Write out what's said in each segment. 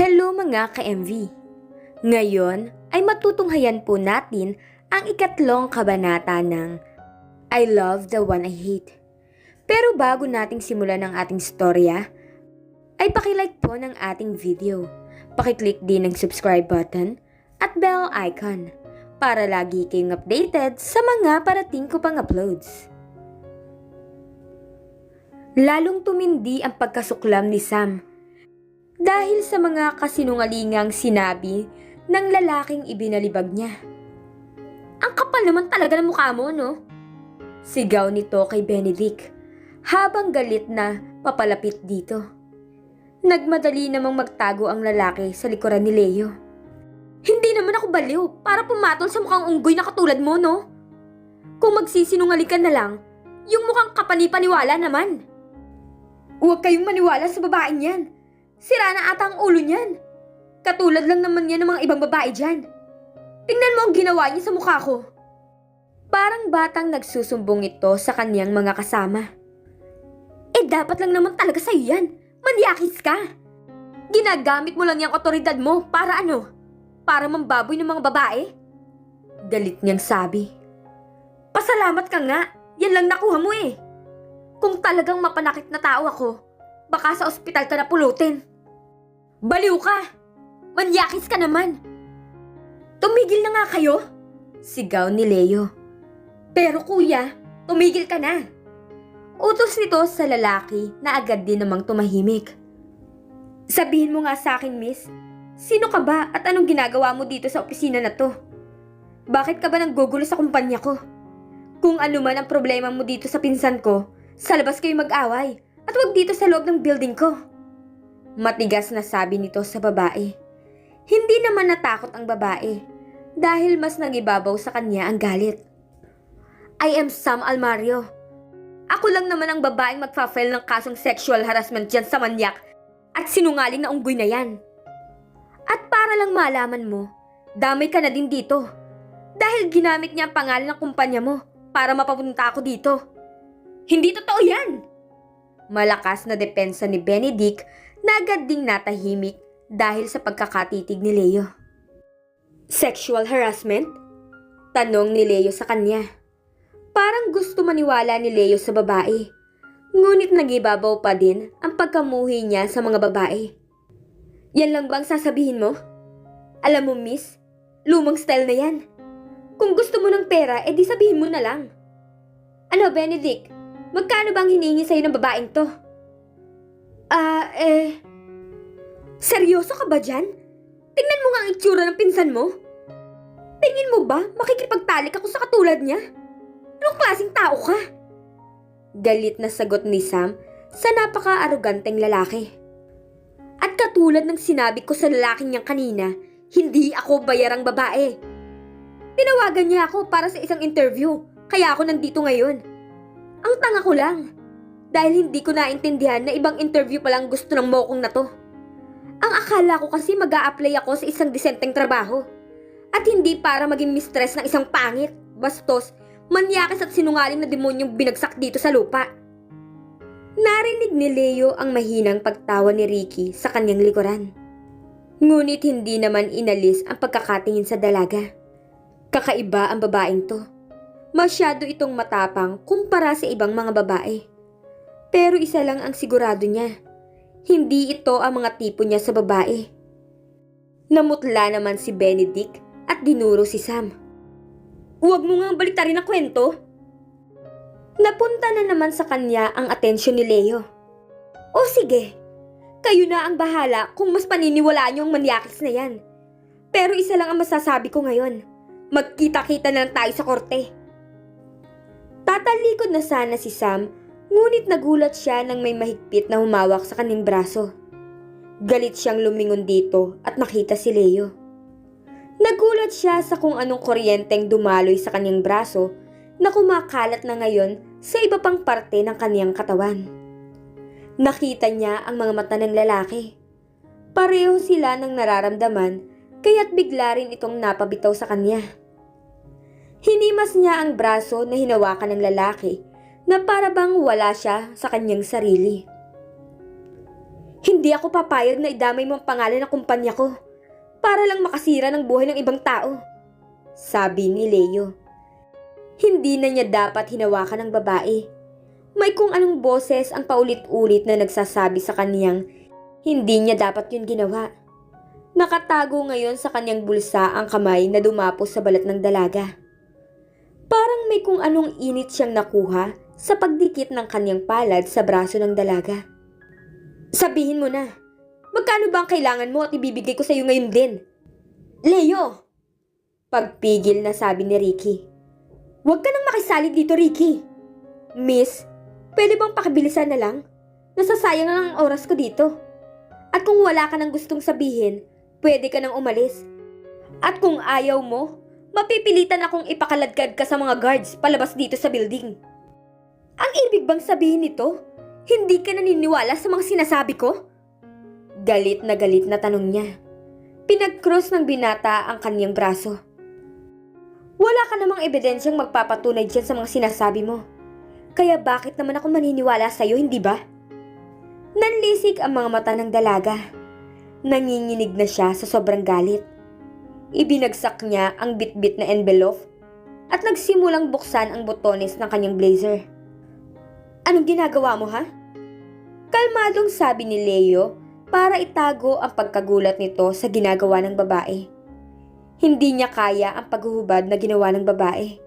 Hello mga ka-MV! Ngayon ay matutunghayan po natin ang ikatlong kabanata ng I Love the One I Hate. Pero bago nating simulan ang ating storya, ay pakilike po ng ating video. Pakiclick din ng subscribe button at bell icon para lagi kayong updated sa mga parating ko pang uploads. Lalong tumindi ang pagkasuklam ni Sam dahil sa mga kasinungalingang sinabi ng lalaking ibinalibag niya. Ang kapal naman talaga ng mukha mo, no? Sigaw nito kay Benedict habang galit na papalapit dito. Nagmadali namang magtago ang lalaki sa likuran ni Leo. Hindi naman ako baliw para pumatol sa mukhang unggoy na katulad mo, no? Kung magsisinungaling ka na lang, yung mukhang kapani-paniwala naman. Huwag kayong maniwala sa babaeng yan. Sira na ata ang ulo niyan. Katulad lang naman yan ng mga ibang babae dyan. Tingnan mo ang ginawa niya sa mukha ko. Parang batang nagsusumbong ito sa kanyang mga kasama. Dapat lang naman talaga sa'yo yan. Manyakis ka. Ginagamit mo lang yung otoridad mo para ano? Para mambaboy ng mga babae? Galit niyang sabi. Pasalamat ka nga. Yan lang nakuha mo eh. Kung talagang mapanakit na tao ako, baka sa ospital ka na pulutin. Baliw ka! Manyakis ka naman! Tumigil na nga kayo! Sigaw ni Leo. Pero kuya, tumigil ka na! Utos nito sa lalaki na agad din namang tumahimik. Sabihin mo nga sa akin, miss, sino ka ba at anong ginagawa mo dito sa opisina na to? Bakit ka ba nanggugulo sa kumpanya ko? Kung ano man ang problema mo dito sa pinsan ko, sa labas kayo mag-away. At wag dito sa loob ng building ko. Matigas na sabi nito sa babae. Hindi naman natakot ang babae dahil mas nagibabaw sa kanya ang galit. I am Sam Almario. Ako lang naman ang babaeng magfa-file ng kasong sexual harassment dyan sa manyak at sinungaling na unggoy na yan. At para lang malaman mo, damay ka na din dito dahil ginamit niya ang pangalan ng kumpanya mo para mapapunta ako dito. Hindi totoo yan! Malakas na depensa ni Benedict na agad ding natahimik dahil sa pagkakatitig ni Leo. Sexual harassment? Tanong ni Leo sa kanya. Parang gusto maniwala ni Leo sa babae. Ngunit nagibabaw pa din ang pagkamuhi niya sa mga babae. Yan lang bang sasabihin mo? Alam mo miss, lumang style na yan. Kung gusto mo ng pera, edi sabihin mo na lang. Ano Benedict? Magkano bang hinihingi sa'yo ng babaeng to? Seryoso ka ba dyan? Tingnan mo nga ang itsura ng pinsan mo. Tingin mo ba makikipagtalik ako sa katulad niya? Anong klaseng tao ka? Galit na sagot ni Sam sa napaka-aruganteng lalaki. At katulad ng sinabi ko sa lalaking niyang kanina, hindi ako bayarang babae. Tinawagan niya ako para sa isang interview, kaya ako nandito ngayon. Ang tanga ko lang, dahil hindi ko naintindihan na ibang interview palang gusto ng mokong na to. Ang akala ko kasi mag-a-apply ako sa isang disenteng trabaho, at hindi para maging mistress ng isang pangit, bastos, manyakis at sinungaling na demonyong binagsak dito sa lupa. Narinig ni Leo ang mahinang pagtawa ni Ricky sa kanyang likuran. Ngunit hindi naman inalis ang pagkakatingin sa dalaga. Kakaiba ang babaeng to. Masyado itong matapang kumpara sa ibang mga babae. Pero isa lang ang sigurado niya. Hindi ito ang mga tipo niya sa babae. Namutla naman si Benedict at dinuro si Sam. Huwag mo nga baliktarin ang kwento. Napunta na naman sa kanya ang atensyon ni Leo. O sige, kayo na ang bahala kung mas paniniwalaan niyo ang manyakis na yan. Pero isa lang ang masasabi ko ngayon. Magkita-kita na lang tayo sa korte. Tatalikod na sana si Sam, ngunit nagulat siya nang may mahigpit na humawak sa kanyang braso. Galit siyang lumingon dito at nakita si Leo. Nagulat siya sa kung anong kuryenteng dumaloy sa kanyang braso na kumakalat na ngayon sa iba pang parte ng kanyang katawan. Nakita niya ang mga mata ng lalaki. Pareho sila ng nararamdaman kaya't bigla rin itong napabitaw sa kanya. Hinimas niya ang braso na hinawakan ng lalaki na para bang wala siya sa kanyang sarili. Hindi ako papayag na idamay mo ang pangalan ng kumpanya ko para lang makasira ng buhay ng ibang tao, sabi ni Leo. Hindi na niya dapat hinawakan ng babae. May kung anong boses ang paulit-ulit na nagsasabi sa kaniyang hindi niya dapat yun ginawa. Nakatago ngayon sa kanyang bulsa ang kamay na dumapos sa balat ng dalaga. Parang may kung anong init siyang nakuha sa pagdikit ng kanyang palad sa braso ng dalaga. Sabihin mo na, magkano ba ang kailangan mo at ibibigay ko sa iyo ngayon din? Leo! Pagpigil na sabi ni Ricky. Huwag ka nang makisali dito, Ricky. Miss, pwede bang pakibilisan na lang? Nasasayang lang ang oras ko dito. At kung wala ka nang gustong sabihin, pwede ka nang umalis. At kung ayaw mo, mapipilitan akong ipakaladkad ka sa mga guards palabas dito sa building. Ang ibig bang sabihin nito? Hindi ka naniniwala sa mga sinasabi ko? Galit na tanong niya. Pinag-cross ng binata ang kanyang braso. Wala ka namang ebidensyang magpapatunay dyan sa mga sinasabi mo. Kaya bakit naman ako maniniwala sa'yo, hindi ba? Nanlisik ang mga mata ng dalaga. Nanginginig na siya sa sobrang galit. Ibinagsak niya ang bitbit na envelope at nagsimulang buksan ang botones ng kanyang blazer. Anong ginagawa mo, ha? Kalmadong sabi ni Leo para itago ang pagkagulat nito sa ginagawa ng babae. Hindi niya kaya ang paghuhubad na ginawa ng babae.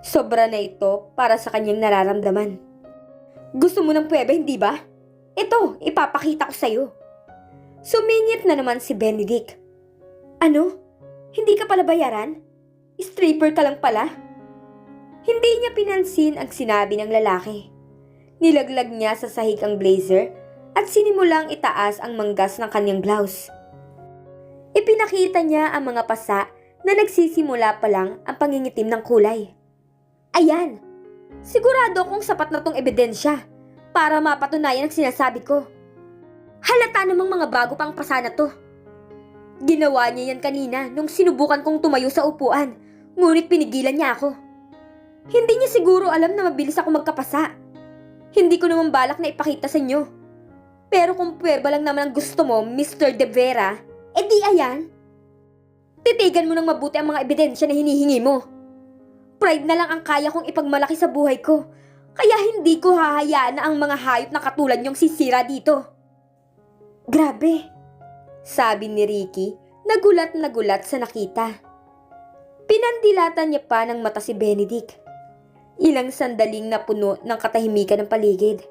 Sobra na ito para sa kanyang nararamdaman. Gusto mo ng pwebe, hindi ba? Ito, ipapakita ko sa'yo. Sumingit na naman si Benedict. Ano? Hindi ka pala bayaran? Stripper ka lang pala? Hindi niya pinansin ang sinabi ng lalaki. Nilaglag niya sa sahig ang blazer at sinimulang itaas ang manggas ng kanyang blouse. Ipinakita niya ang mga pasa na nagsisimula pa lang ang pangingitim ng kulay. Ayan! Sigurado akong sapat na tong ebidensya para mapatunayan ang sinasabi ko. Halata namang mga bago pang pasa na to. Ginawa niya yan kanina nung sinubukan kong tumayo sa upuan, ngunit pinigilan niya ako. Hindi niya siguro alam na mabilis ako magkapasa. Hindi ko naman balak na ipakita sa inyo. Pero kung pweba lang naman ang gusto mo, Mr. De Vera, di ayan. Titigan mo ng mabuti ang mga ebidensya na hinihingi mo. Pride na lang ang kaya kong ipagmalaki sa buhay ko. Kaya hindi ko hahayaan na ang mga hayop na katulad niyong sisira dito. Grabe, sabi ni Ricky, nagulat sa nakita. Pinandilatan niya pa ng mata si Benedict. Ilang sandaling napuno ng katahimikan ng paligid.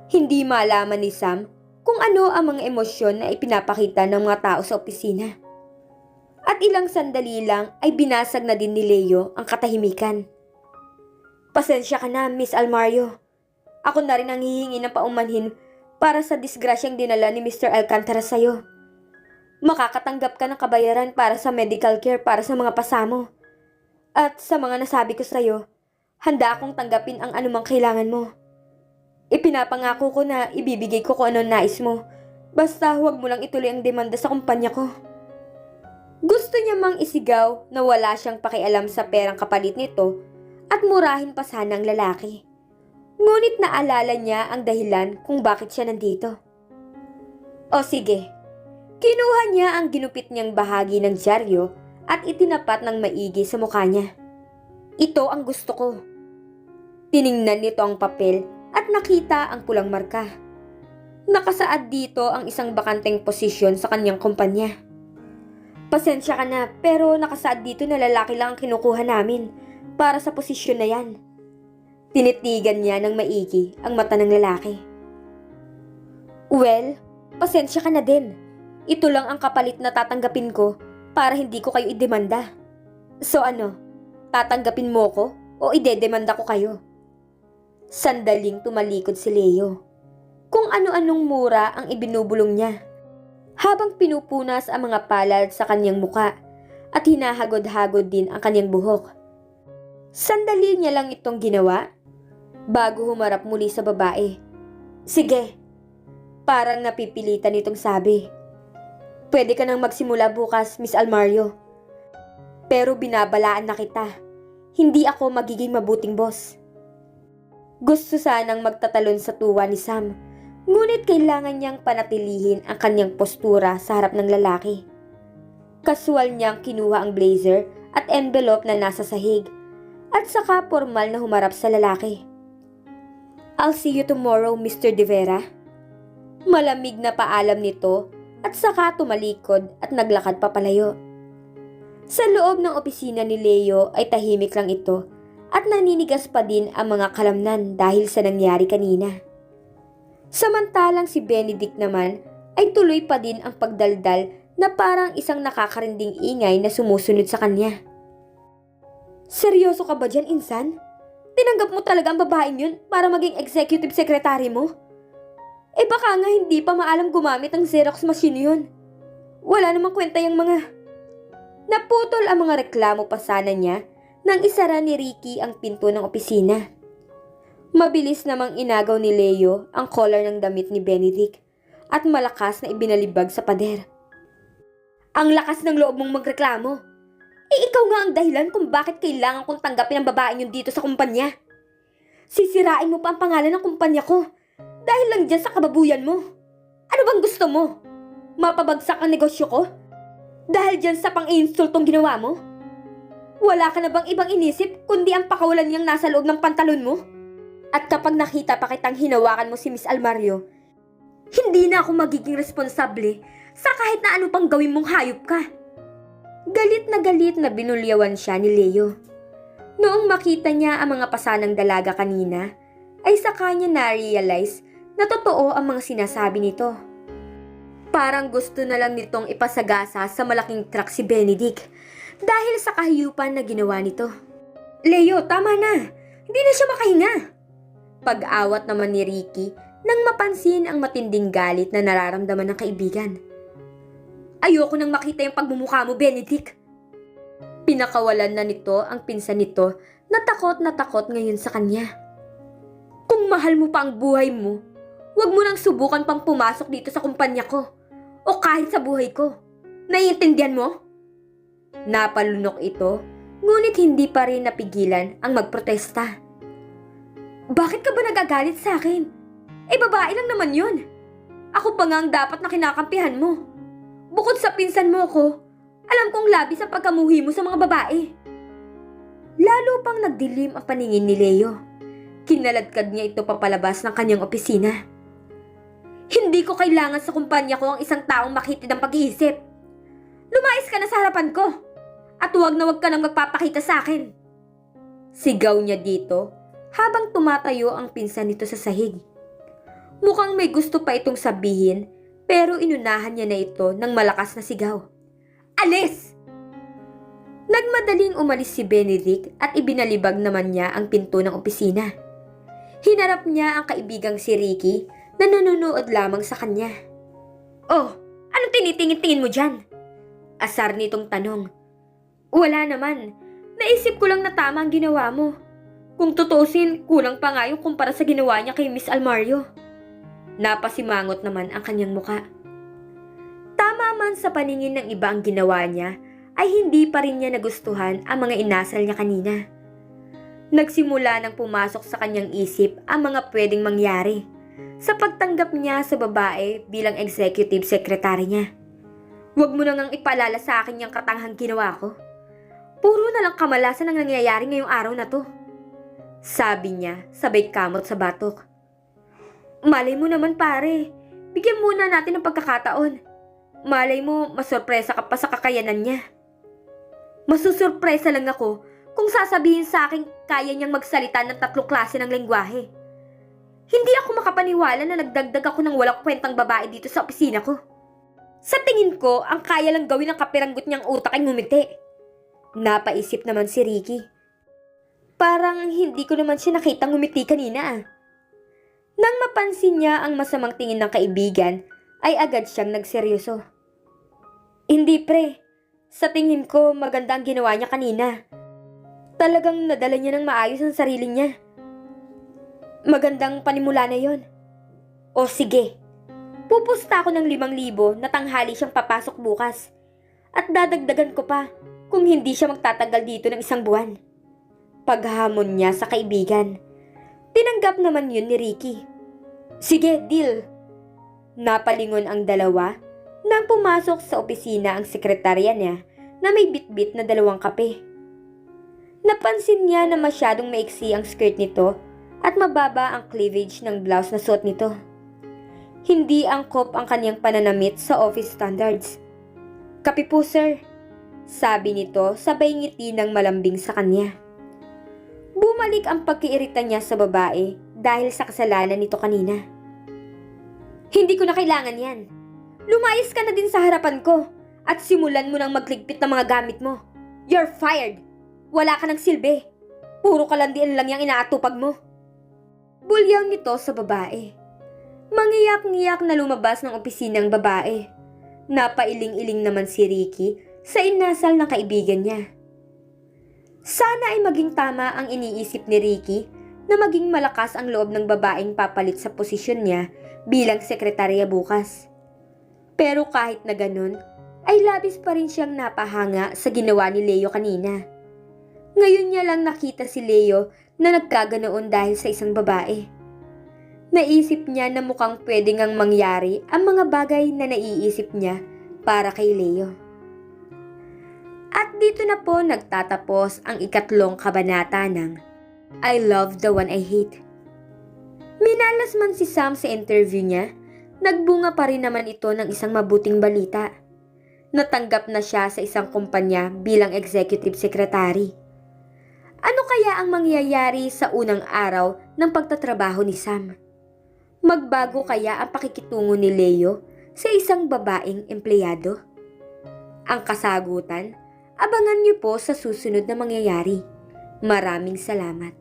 Hindi malaman ni Sam kung ano ang mga emosyon na ipinapakita ng mga tao sa opisina. At ilang sandali lang ay binasag na din ni Leo ang katahimikan. Pasensya ka na, Miss Almario. Ako na rin ang hihingi ng paumanhin para sa disgrasyang dinala ni Mr. Alcantara sa'yo. Makakatanggap ka ng kabayaran para sa medical care para sa mga pasamo. At sa mga nasabi ko sa'yo, handa akong tanggapin ang anumang kailangan mo. Ipinapangako ko na ibibigay ko kung ano nais mo. Basta huwag mo lang ituloy ang demanda sa kumpanya ko. Gusto niya mang isigaw na wala siyang pakialam sa perang kapalit nito at murahin pa sana ang lalaki. Ngunit naalala niya ang dahilan kung bakit siya nandito. O sige, kinuha niya ang ginupit niyang bahagi ng dyaryo at itinapat ng maigi sa mukha niya. Ito ang gusto ko. Tiningnan nito ang papel at nakita ang pulang marka. Nakasaad dito ang isang bakanteng posisyon sa kanyang kumpanya. Pasensya ka na, pero nakasaad dito na lalaki lang ang kinukuha namin para sa posisyon na yan. Tinitigan niya ng maigi ang mata ng lalaki. Well, pasensya ka na din. Ito lang ang kapalit na tatanggapin ko para hindi ko kayo idemanda. So ano, tatanggapin mo ko o idedemanda ko kayo? Sandaling tumalikod si Leo. Kung ano-anong mura ang ibinubulong niya. Habang pinupunas ang mga palad sa kanyang muka at hinahagod-hagod din ang kanyang buhok. Sandali niya lang itong ginawa bago humarap muli sa babae. Sige, parang napipilitan itong sabi. Pwede ka nang magsimula bukas, Miss Almario. Pero binabalaan na kita. Hindi ako magiging mabuting boss. Gusto sanang magtatalon sa tuwa ni Sam, Ngunit kailangan niyang panatilihin ang kanyang postura sa harap ng lalaki. Kasual niyang kinuha ang blazer at envelope na nasa sahig at saka formal na humarap sa lalaki. "I'll see you tomorrow, Mr. De Vera." Malamig na paalam nito at saka tumalikod at naglakad papalayo. Sa loob ng opisina ni Leo ay tahimik lang ito at naninigas pa din ang mga kalamnan dahil sa nangyari kanina. Samantalang si Benedict naman ay tuloy pa din ang pagdaldal na parang isang nakakarinding ingay na sumusunod sa kanya. "Seryoso ka ba dyan, Insan? Tinanggap mo talaga ang babaeng yun para maging executive secretary mo? Eh baka nga hindi pa maalam gumamit ng Xerox machine yun. Wala namang kwenta yung mga..." Naputol ang mga reklamo pa sana niya nang isara ni Ricky ang pinto ng opisina. Mabilis namang inagaw ni Leo ang collar ng damit ni Benedict at malakas na ibinalibag sa pader. "Ang lakas ng loob mong magreklamo. Eh ikaw nga ang dahilan kung bakit kailangan kong tanggapin ang babaeng yun dito sa kumpanya. Sisirain mo pa ang pangalan ng kumpanya ko dahil lang dyan sa kababuyan mo. Ano bang gusto mo? Mapabagsak ang negosyo ko? Dahil dyan sa pang-insultong ginawa mo? Wala ka na bang ibang inisip kundi ang pakawalan niyang nasa loob ng pantalon mo? At kapag nakita pa kitang hinawakan mo si Miss Almario, hindi na ako magiging responsable sa kahit na ano pang gawin mong hayop ka." Galit na binulyawan siya ni Leo. Noong makita niya ang mga pasanang dalaga kanina, ay saka niya na-realize na totoo ang mga sinasabi nito. Parang gusto na lang nitong ipasagasa sa malaking truck si Benedict dahil sa kahiyupan na ginawa nito. "Leo, tama na! Hindi na siya makahinga!" Pag-awat naman ni Ricky nang mapansin ang matinding galit na nararamdaman ng kaibigan. "Ayoko nang makita yung pagmumukha mo, Benedict." Pinakawalan na nito ang pinsan nito na takot ngayon sa kanya. "Kung mahal mo pa ang buhay mo, huwag mo nang subukan pang pumasok dito sa kumpanya ko o kahit sa buhay ko. Naiintindihan mo?" Napalunok ito, ngunit hindi pa rin napigilan ang magprotesta. "Bakit ka ba nagagalit sa akin? Eh babae lang naman yun. Ako pa nga ang dapat na kinakampihan mo. Bukod sa pinsan mo ko, alam kong labis ang pagkamuhi mo sa mga babae." Lalo pang nagdilim ang paningin ni Leo. Kinaladkad niya ito papalabas ng kanyang opisina. "Hindi ko kailangan sa kumpanya ko ang isang taong makitid ang pag-iisip. Lumayas ka na sa harapan ko at huwag na huwag ka nang magpapakita sa akin." Sigaw niya dito habang tumatayo ang pinsan nito sa sahig. Mukhang may gusto pa itong sabihin pero inunahan niya na ito ng malakas na sigaw. "Alis!" Nagmadaling umalis si Benedict at ibinalibag naman niya ang pinto ng opisina. Hinarap niya ang kaibigang si Ricky na nanonood lamang sa kanya. "Oh, anong tinitingin-tingin mo dyan?" Asar nitong tanong. "Wala naman. Naisip ko lang na tama ang ginawa mo. Kung tutusin, kulang pa nga yung kumpara sa ginawa niya kay Miss Almario." Napasimangot naman ang kanyang muka. Tama man sa paningin ng iba ang ginawa niya, ay hindi pa rin niya nagustuhan ang mga inasal niya kanina. Nagsimula nang pumasok sa kanyang isip ang mga pwedeng mangyari sa pagtanggap niya sa babae bilang executive secretary niya. "Huwag mo na ngang ipaalala sa akin yung katanghang ginawa ko. Puro na lang kamalasan ang nangyayari ngayong araw na to," sabi niya sabay kamot sa batok. "Malay mo naman pare, bigyan muna natin ng pagkakataon. Malay mo masurpresa ka pa sa kakayanan niya." "Masusurpresa lang ako kung sasabihin sa akin kaya niyang magsalita ng 3 klase ng lengguwahe. Hindi ako makapaniwala na nagdagdag ako ng walang kwentang babae dito sa opisina ko. Sa tingin ko, ang kaya lang gawin ng kapiranggot niyang utak ay ngumiti." Napaisip naman si Ricky. Parang hindi ko naman siya nakitang ngumiti kanina. Nang mapansin niya ang masamang tingin ng kaibigan, ay agad siyang nagseryoso. "Hindi pre, sa tingin ko maganda ang ginawa niya kanina. Talagang nadala niya ng maayos ang sarili niya. Magandang panimula na yon. O sige, pupusta ako ng 5,000 na tanghali siyang papasok bukas. At dadagdagan ko pa kung hindi siya magtatagal dito ng 1 buwan." Paghamon niya sa kaibigan. Tinanggap naman yun ni Ricky. "Sige, deal. Napalingon ang dalawa nang pumasok sa opisina ang sekretarya niya na may bitbit na 2 kape. Napansin niya na masyadong maiksi ang skirt nito at mababa ang cleavage ng blouse na suot nito. Hindi angkop ang kanyang pananamit sa office standards. "Kape po, sir," sabi nito sabay ngiti ng malambing sa kanya. Bumalik ang pagkiirita niya sa babae dahil sa kasalanan nito kanina. "Hindi ko na kailangan yan. Lumayas ka na din sa harapan ko at simulan mo nang magligpit ng mga gamit mo. You're fired! Wala ka ng silbi. Puro kalandian lang yung inaatupag mo." Bulyaw nito sa babae. Mangiyak-ngiyak na lumabas ng opisinang babae. Napailing-iling naman si Ricky sa inasal ng kaibigan niya. Sana ay maging tama ang iniisip ni Ricky na maging malakas ang loob ng babaeng papalit sa posisyon niya bilang sekretarya bukas. Pero kahit na ganun, ay labis pa rin siyang napahanga sa ginawa ni Leo kanina. Ngayon niya lang nakita si Leo na nagkaganoon dahil sa isang babae. Naisip niya na mukhang pwede ngang mangyari ang mga bagay na naiisip niya para kay Leo. At dito na po nagtatapos ang 3 kabanata ng I Love the One I Hate. Minalas man si Sam sa interview niya, nagbunga pa rin naman ito ng isang mabuting balita. Natanggap na siya sa isang kumpanya bilang executive secretary. Ano kaya ang mangyayari sa unang araw ng pagtatrabaho ni Sam? Magbago kaya ang pakikitungo ni Leo sa isang babaeng empleyado? Ang kasagutan, abangan niyo po sa susunod na mangyayari. Maraming salamat.